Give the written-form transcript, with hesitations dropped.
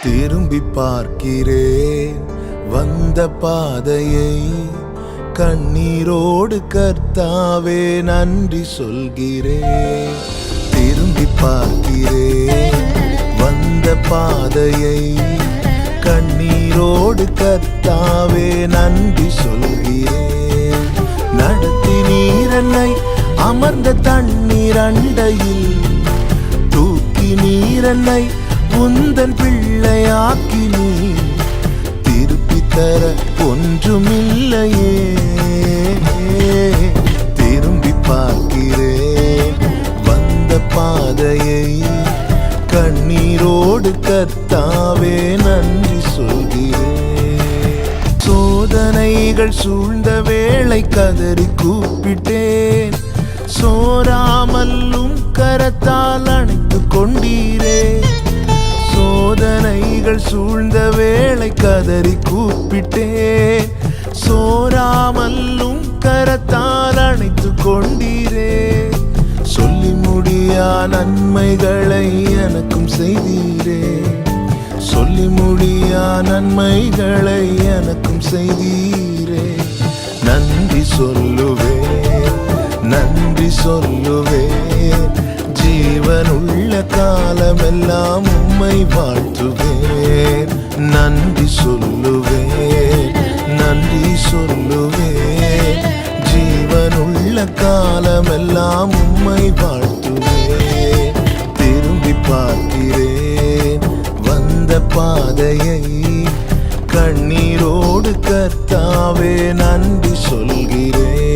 திரும்பி பார்க்கிறேன் வந்த பாதையை, கண்ணீரோடு கர்த்தாவே நன்றி சொல்கிறேன். திரும்பி பார்க்கிறேன் வந்த பாதையை, கண்ணீரோடு கர்த்தாவே நன்றி சொல்கிறேன். நடத்தி நீரன்னை அமர்ந்த தண்ணீர் அண்டையில், தூக்கி நீரன்னை உந்தன் பிள்ளையாக்கி நீ திருப்பி தர ஒன்றுமில்லையே. திரும்பி பார்க்கிறேன் வந்த பாதையை, கண்ணீரோடு கர்த்தாவே நன்றி சொல்கிறேன். சோதனைகள் சூழ்ந்த வேளை கதறி கூப்பிட்டேன், சோராமல்லும் கரத்தால் அணைத்து கொண்டீரே. சோதனைகள் சூழ்ந்த வேளை கதறி கூப்பிட்டேன், சோராமல்லும் கரத்தால் அணைத்து கொண்டீரே. சொல்லி முடியா நன்மைகளை எனக்கும் செய்தீரே, சொல்லி முடியா நன்மைகளை எனக்கும் செய்தீரே. நன்றி சொல்லுவேன், நன்றி சொல்லுவேன், ஜீவனுள்ள காலமெல்லாம் உம்மை வாழ்த்துவேன். நன்றி சொல்லுவேன், நன்றி சொல்லுவேன், ஜீவனுள்ள காலமெல்லாம் உம்மை வாழ்த்துவேன். திரும்பி பார்க்கிறேன் வந்த பாதையை, கண்ணீரோடு கர்த்தாவே நன்றி சொல்கிறேன்.